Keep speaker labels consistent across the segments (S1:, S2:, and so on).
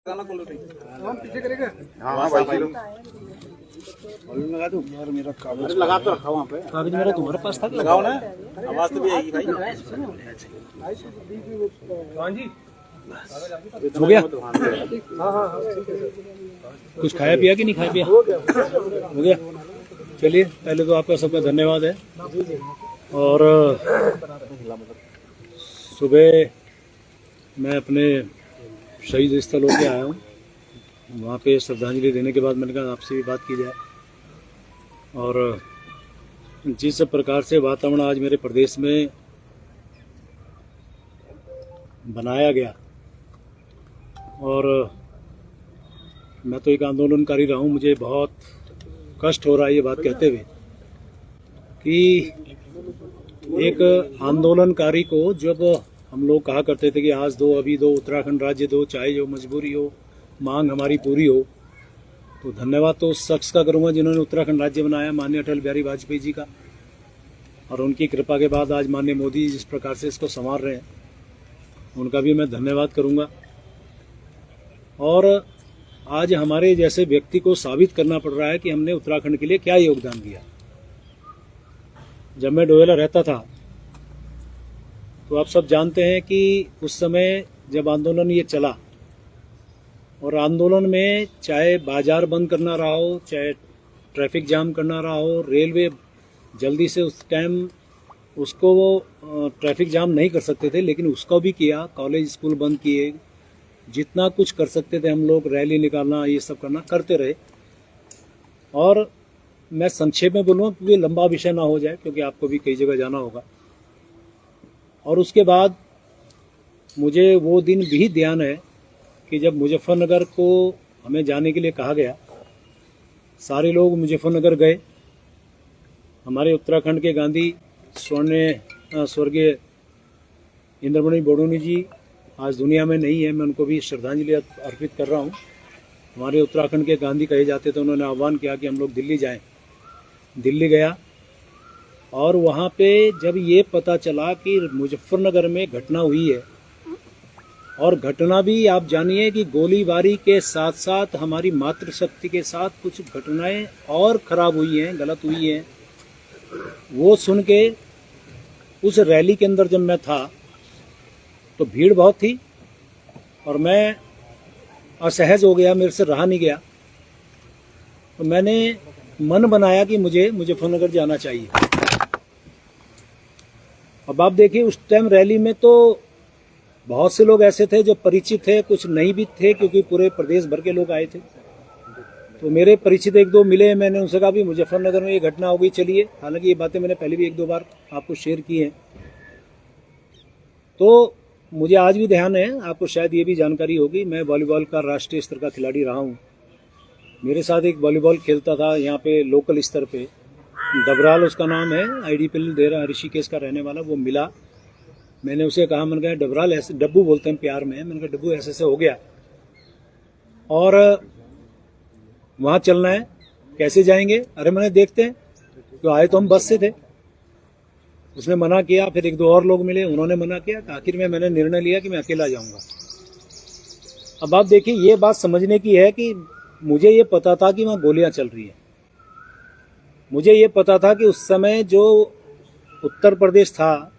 S1: पीछे करेगा।
S2: हाँ भाई किलो
S1: लगा दूं यार, मेरा कागज
S2: लगा तो रखा वहाँ पे।
S1: कागज मेरा तुम्हारे पास था।
S2: लगाओ ना, आवाज तो भी आएगी भाई।
S1: हाँ जी,
S2: हो गया।
S1: हाँ हाँ हाँ, ठीक है।
S3: कुछ खाया पिया कि नहीं खाया पिया? हो गया। चलिए, पहले तो आपका सबका धन्यवाद है। और सुबह मैं अपने शहीद स्थल होके आया हूँ। वहाँ पे श्रद्धांजलि देने के बाद मैंने कहा आपसे भी बात की जाए। और जिस प्रकार से वातावरण आज मेरे प्रदेश में बनाया गया, और मैं तो एक आंदोलनकारी रहा हूँ, मुझे बहुत कष्ट हो रहा है ये बात कहते हुए कि एक आंदोलनकारी को जब हम लोग कहा करते थे कि आज दो, अभी दो, उत्तराखंड राज्य दो, चाहे जो मजबूरी हो, मांग हमारी पूरी हो, तो धन्यवाद तो उस शख्स का करूँगा जिन्होंने उत्तराखंड राज्य बनाया, माननीय अटल बिहारी वाजपेयी जी का। और उनकी कृपा के बाद आज माननीय मोदी जिस प्रकार से इसको संभाल रहे हैं, उनका भी मैं धन्यवाद करूँगा। और आज हमारे जैसे व्यक्ति को साबित करना पड़ रहा है कि हमने उत्तराखंड के लिए क्या योगदान दिया। जब मैं डोयला रहता था तो आप सब जानते हैं कि उस समय जब आंदोलन ये चला, और आंदोलन में चाहे बाजार बंद करना रहा हो, चाहे ट्रैफिक जाम करना रहा हो, रेलवे जल्दी से उस टाइम उसको वो ट्रैफिक जाम नहीं कर सकते थे, लेकिन उसको भी किया, कॉलेज स्कूल बंद किए, जितना कुछ कर सकते थे हम लोग, रैली निकालना, ये सब करना, करते रहे। और मैं संक्षेप में बोलूँ क्योंकि लंबा विषय ना हो जाए, क्योंकि आपको भी कई जगह जाना होगा। और उसके बाद मुझे वो दिन भी ध्यान है कि जब मुजफ्फरनगर को हमें जाने के लिए कहा गया, सारे लोग मुजफ्फरनगर गए। हमारे उत्तराखंड के गांधी स्वर्गीय इंद्रमणि बडोनी जी आज दुनिया में नहीं है, मैं उनको भी श्रद्धांजलि अर्पित कर रहा हूँ। हमारे उत्तराखंड के गांधी कहे जाते थे। उन्होंने आह्वान किया कि हम लोग दिल्ली जाएं। दिल्ली गया, और वहाँ पे जब ये पता चला कि मुजफ्फरनगर में घटना हुई है, और घटना भी आप जानिए कि गोलीबारी के साथ साथ हमारी मातृशक्ति के साथ कुछ घटनाएं और खराब हुई हैं, गलत हुई हैं, वो सुन के उस रैली के अंदर जब मैं था तो भीड़ बहुत थी और मैं असहज हो गया, मेरे से रहा नहीं गया। तो मैंने मन बनाया कि मुझे मुजफ्फरनगर जाना चाहिए। अब आप देखिए, उस टाइम रैली में तो बहुत से लोग ऐसे थे जो परिचित थे, कुछ नहीं भी थे, क्योंकि पूरे प्रदेश भर के लोग आए थे। तो मेरे परिचित एक दो मिले, मैंने उनसे कहा भी मुजफ्फरनगर में ये घटना हो गई, चलिए। हालांकि ये बातें मैंने पहले भी एक दो बार आपको शेयर की हैं। तो मुझे आज भी ध्यान है, आपको शायद ये भी जानकारी होगी, मैं वॉलीबॉल का राष्ट्रीय स्तर का खिलाड़ी रहा हूँ। मेरे साथ एक वॉलीबॉल खेलता था यहाँ पे लोकल स्तर पे, डबराल उसका नाम है, IDPL दे रहा, ऋषिकेश का रहने वाला, वो मिला। मैंने उसे कहा, मैंने कहा डबराल ऐसे, डब्बू बोलते हैं प्यार में, मैंने कहा डब्बू ऐसे ऐसे हो गया और वहाँ चलना है, कैसे जाएंगे? अरे मैंने देखते हैं, तो आए तो हम बस से थे। उसने मना किया, फिर एक दो और लोग मिले, उन्होंने मना किया। आखिर में मैंने निर्णय लिया कि मैं अकेला जाऊंगा। अब आप देखिए, ये बात समझने की है कि मुझे ये पता था कि वहाँ गोलियां चल रही है। मुझे ये पता था कि उस समय जो उत्तर प्रदेश था,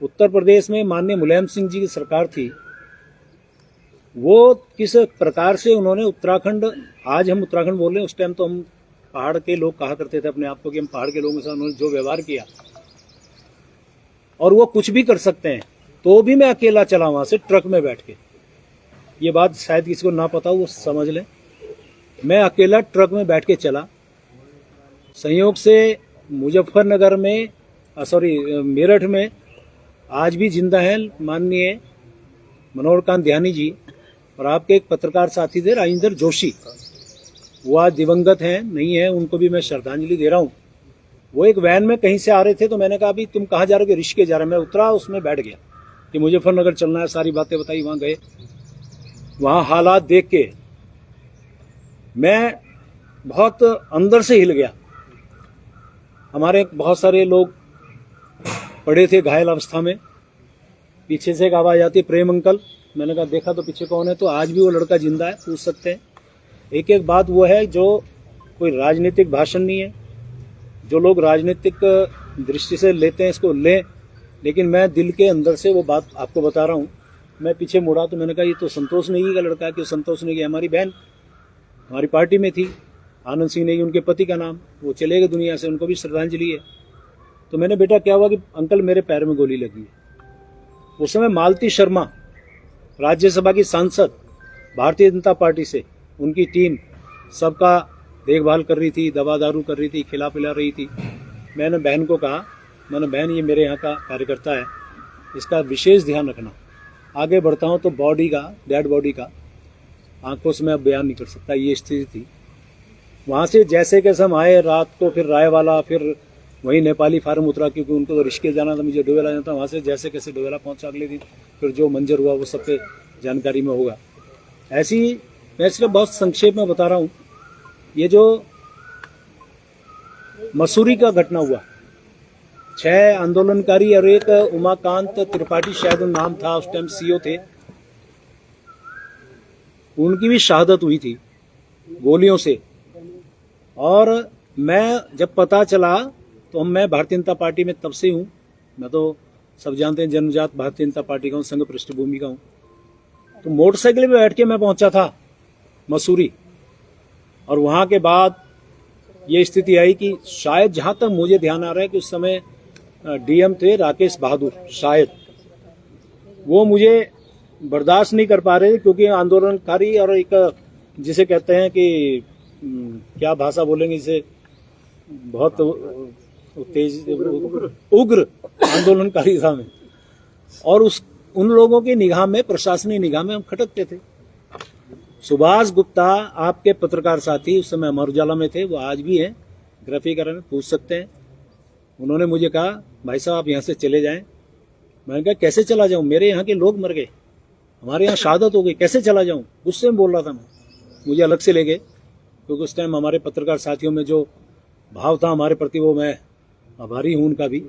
S3: उत्तर प्रदेश में माननीय मुलायम सिंह जी की सरकार थी, वो किस प्रकार से उन्होंने उत्तराखंड, आज हम उत्तराखंड बोल रहे हैं, उस टाइम तो हम पहाड़ के लोग कहा करते थे अपने आप को कि हम पहाड़ के लोगों के साथ उन्होंने जो व्यवहार किया, और वो कुछ भी कर सकते हैं। तो भी मैं अकेला चला वहां से ट्रक में बैठ के। ये बात शायद किसी को ना पता हो, वो समझ लें। मैं अकेला ट्रक में बैठ के चला। संयोग से मुजफ्फरनगर में, मेरठ में आज भी जिंदा हैं माननीय मनोहर कांत ध्यानी जी, और आपके एक पत्रकार साथी थे राजेंद्र जोशी, वो आज दिवंगत हैं, नहीं है, उनको भी मैं श्रद्धांजलि दे रहा हूँ। वो एक वैन में कहीं से आ रहे थे, तो मैंने कहा, अभी तुम कहाँ जा रहे हो? ऋषिकेश जा रहे हैं। मैं उतरा, उसमें बैठ गया कि मुजफ्फरनगर चलना है, सारी बातें बताई। वहाँ गए, वहाँ हालात देख के मैं बहुत अंदर से हिल गया। हमारे बहुत सारे लोग पड़े थे घायल अवस्था में। पीछे से एक आवाज आती, प्रेम अंकल। मैंने कहा देखा तो पीछे कौन है, तो आज भी वो लड़का जिंदा है, पूछ सकते हैं। एक एक बात वो है जो कोई राजनीतिक भाषण नहीं है, जो लोग राजनीतिक दृष्टि से लेते हैं इसको लें, लेकिन मैं दिल के अंदर से वो बात आपको बता रहा हूँ। मैं पीछे मुड़ा तो मैंने कहा ये तो संतोष नेगी का लड़का है। क्यों संतोष नेगी? हमारी बहन हमारी पार्टी में थी, आनंद सिंह नेगी उनके पति का नाम, वो चले गए दुनिया से, उनको भी श्रद्धांजलि है। तो मैंने बेटा क्या हुआ कि अंकल मेरे पैर में गोली लगी है। उस समय मालती शर्मा राज्यसभा की सांसद, भारतीय जनता पार्टी से, उनकी टीम सबका देखभाल कर रही थी, दवा दारू कर रही थी, खिला पिला रही थी। मैंने बहन को कहा, मैंने बहन ये मेरे यहाँ का कार्यकर्ता है, इसका विशेष ध्यान रखना। आगे बढ़ता हूँ तो बॉडी का, डेड बॉडी का आंखों से मैं अब बयान नहीं कर सकता, ये स्थिति थी। वहाँ से जैसे कैसे हम आए रात को, फिर रायवाला, फिर वहीं नेपाली फार्म उतरा क्योंकि उनको तो ऋषिकेश जाना था, मुझे डोवेला जाना था। वहाँ से जैसे कैसे डोवेला पहुँचा अगले दिन, फिर जो मंजर हुआ वो सब पे जानकारी में होगा। ऐसी मैं सिर्फ बहुत संक्षेप में बता रहा हूँ। ये जो मसूरी का घटना हुआ, 6 आंदोलनकारी और एक उमाकांत त्रिपाठी शायद नाम था, उस टाइम सीओ थे, उनकी भी शहादत हुई थी गोलियों से। और मैं जब पता चला तो मैं भारतीय जनता पार्टी में तब से हूँ, मैं तो सब जानते हैं जन्मजात भारतीय जनता पार्टी का हूँ, संघ पृष्ठभूमि का हूँ। तो मोटरसाइकिल पे बैठ के मैं पहुंचा था मसूरी, और वहां के बाद ये स्थिति आई कि शायद जहां तक मुझे ध्यान आ रहा है कि उस समय डीएम थे राकेश बहादुर, शायद वो मुझे बर्दाश्त नहीं कर पा रहे क्योंकि आंदोलनकारी और एक जिसे कहते हैं कि क्या भाषा बोलेंगे इसे, बहुत तेज उग्र आंदोलनकारी था मैं, और उन लोगों की निगाह में, प्रशासनिक निगाह में हम खटकते थे। सुभाष गुप्ता आपके पत्रकार साथी उस समय अमर उजाला में थे, वो आज भी हैं, ग्राफिकर में, पूछ सकते हैं। उन्होंने मुझे कहा भाई साहब आप यहाँ से चले जाएं। मैंने कहा कैसे चला जाऊं, मेरे यहाँ के लोग मर गए, हमारे यहाँ शहादत हो गई, कैसे चला जाऊं? गुस्से में बोल रहा था मैं। मुझे अलग से ले गए क्योंकि उस टाइम हमारे पत्रकार साथियों में जो भाव था हमारे प्रति, वो मैं आभारी हूं उनका भी।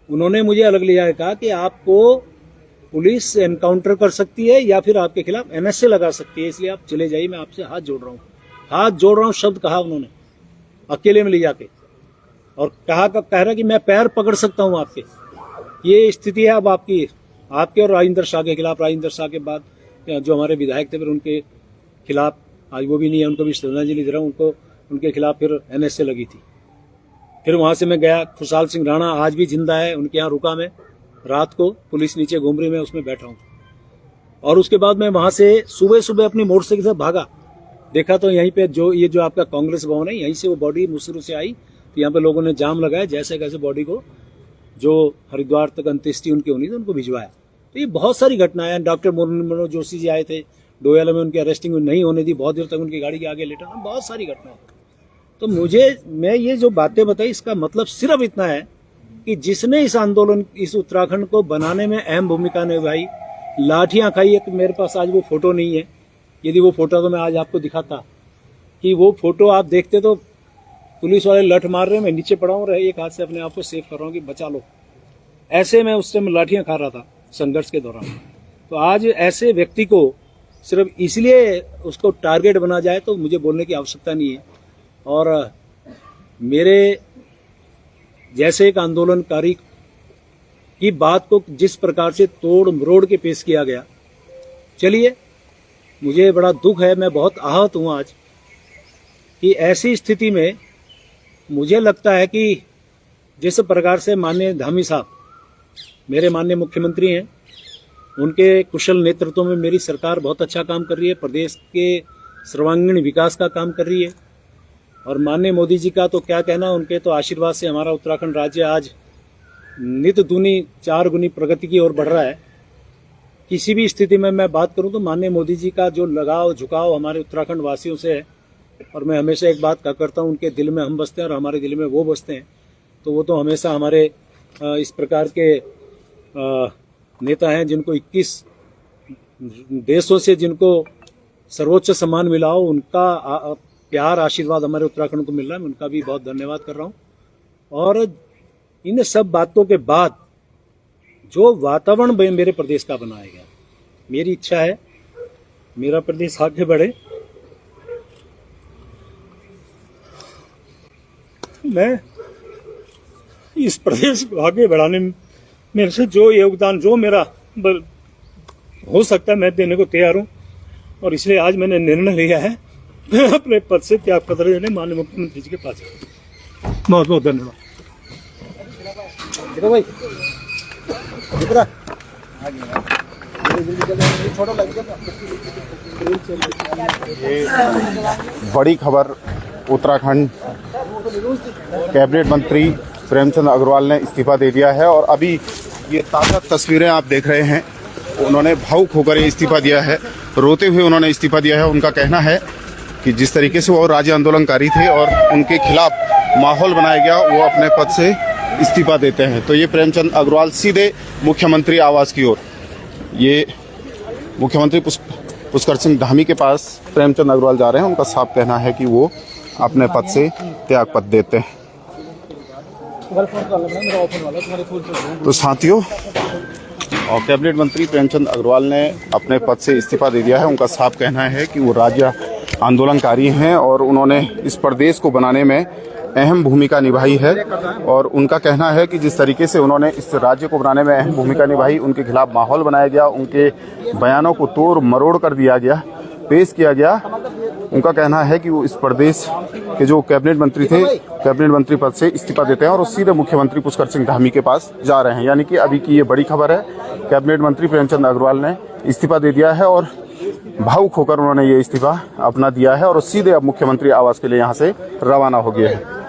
S3: उन्होंने मुझे अलग ले जाकर कहा कि आपको पुलिस एनकाउंटर कर सकती है या फिर आपके खिलाफ एनएसए लगा सकती है, इसलिए आप चले जाइए, मैं आपसे हाथ जोड़ रहा हूँ। हाथ जोड़ रहा हूँ शब्द कहा उन्होंने, अकेले में ले जाके, और कह रहा कि मैं पैर पकड़ सकता हूँ आपके। ये स्थिति है अब आपके और राजेंद्र शाह के खिलाफ। राजेंद्र शाह के बाद जो हमारे विधायक थे फिर उनके खिलाफ, आज वो भी नहीं है, उनको भी श्रद्धांजलि दे रहा हूँ, उनको उनके खिलाफ फिर एनएसए लगी थी। फिर वहां से मैं गया, खुशहाल सिंह राणा आज भी जिंदा है, उनके यहाँ रुका मैं रात को, पुलिस नीचे घूम रही, मैं उसमें बैठा हूँ। और उसके बाद मैं वहां से सुबह सुबह अपनी मोटरसाइकिल से भागा, देखा तो यहीं पे जो आपका कांग्रेस भवन है, यहीं से वो बॉडी मुसरू से आई। तो यहाँ पे लोगों ने जाम लगाया, जैसे कैसे बॉडी को जो हरिद्वार तक अंत्येष्टि उनकी होनी थी उनको भिजवाया। तो ये बहुत सारी घटनाएं। डॉक्टर मनोज जोशी जी आए थे, डोयाला में उनकी अरेस्टिंग नहीं होने दी, बहुत देर तक उनकी गाड़ी के आगे लेटा, बहुत सारी घटनाएं। तो मैं ये जो बातें बताई, इसका मतलब सिर्फ इतना है कि जिसने इस आंदोलन, इस उत्तराखंड को बनाने में अहम भूमिका निभाई, लाठियां खाई। एक मेरे पास आज वो फोटो नहीं है, यदि वो फोटो तो मैं आज आपको दिखाता कि वो फोटो आप देखते तो पुलिस वाले लठ मार रहे हैं, मैं नीचे पड़ा हूँ, एक हाथ से अपने आप को सेव कर रहा हूँ कि बचा लो। ऐसे मैं उस टाइम लाठियां खा रहा था संघर्ष के दौरान। तो आज ऐसे व्यक्ति को सिर्फ इसलिए उसको टारगेट बना जाए तो मुझे बोलने की आवश्यकता नहीं है। और मेरे जैसे एक आंदोलनकारी की बात को जिस प्रकार से तोड़ मरोड़ के पेश किया गया, चलिए मुझे बड़ा दुख है, मैं बहुत आहत हूं आज कि ऐसी स्थिति में मुझे लगता है कि जिस प्रकार से माननीय धामी साहब मेरे माननीय मुख्यमंत्री हैं, उनके कुशल नेतृत्व में मेरी सरकार बहुत अच्छा काम कर रही है, प्रदेश के सर्वांगीण विकास का काम कर रही है। और माननीय मोदी जी का तो क्या कहना, उनके तो आशीर्वाद से हमारा उत्तराखंड राज्य आज नित दूनी 4 गुनी प्रगति की ओर बढ़ रहा है। किसी भी स्थिति में मैं बात करूं तो माननीय मोदी जी का जो लगाव झुकाव हमारे उत्तराखंड वासियों से है, और मैं हमेशा एक बात करता हूं, उनके दिल में हम बसते हैं और हमारे दिल में वो बसते हैं। तो वो तो हमेशा हमारे इस प्रकार के नेता हैं जिनको 21 देशों से जिनको सर्वोच्च सम्मान मिला हो, उनका प्यार आशीर्वाद हमारे उत्तराखंड को मिल रहा है, मैं उनका भी बहुत धन्यवाद कर रहा हूं। और इन सब बातों के बाद जो वातावरण मेरे प्रदेश का बनाया गया, मेरी इच्छा है मेरा प्रदेश आगे बढ़े। मैं इस प्रदेश को आगे बढ़ाने में मेरे से जो योगदान जो मेरा हो सकता है मैं देने को तैयार हूं, और इसलिए आज मैंने निर्णय लिया है मैं अपने पद से त्याग पत्र देने माननीय मुख्यमंत्री जी के पास। बहुत बहुत धन्यवाद।
S2: बड़ी खबर, उत्तराखंड कैबिनेट मंत्री प्रेमचंद अग्रवाल ने इस्तीफा दे दिया है। और अभी ये ताज़ा तस्वीरें आप देख रहे हैं, उन्होंने भावुक होकर ये इस्तीफा दिया है, रोते हुए उन्होंने इस्तीफा दिया है। उनका कहना है कि जिस तरीके से वो राज्य आंदोलनकारी थे और उनके खिलाफ माहौल बनाया गया, वो अपने पद से इस्तीफा देते हैं। तो ये प्रेमचंद अग्रवाल सीधे मुख्यमंत्री आवास की ओर, ये मुख्यमंत्री पुष्कर सिंह धामी के पास प्रेमचंद अग्रवाल जा रहे हैं। उनका साफ कहना है कि वो अपने पद से त्यागपत्र देते हैं। तो साथियों, और कैबिनेट मंत्री प्रेमचंद अग्रवाल ने अपने पद से इस्तीफा दे दिया है। उनका साफ कहना है कि वो राज्य आंदोलनकारी हैं और उन्होंने इस प्रदेश को बनाने में अहम भूमिका निभाई है। और उनका कहना है कि जिस तरीके से उन्होंने इस राज्य को बनाने में अहम भूमिका निभाई, उनके खिलाफ माहौल बनाया गया, उनके बयानों को तोड़ मरोड़ कर दिया गया, पेश किया गया। उनका कहना है कि वो इस प्रदेश के जो कैबिनेट मंत्री थे, कैबिनेट मंत्री पद से इस्तीफा देते हैं और सीधे मुख्यमंत्री पुष्कर सिंह धामी के पास जा रहे हैं। यानी कि अभी की ये बड़ी खबर है, कैबिनेट मंत्री प्रेमचंद अग्रवाल ने इस्तीफा दे दिया है और भावुक होकर उन्होंने ये इस्तीफा अपना दिया है और सीधे अब मुख्यमंत्री आवास के लिए यहाँ से रवाना हो गए हैं।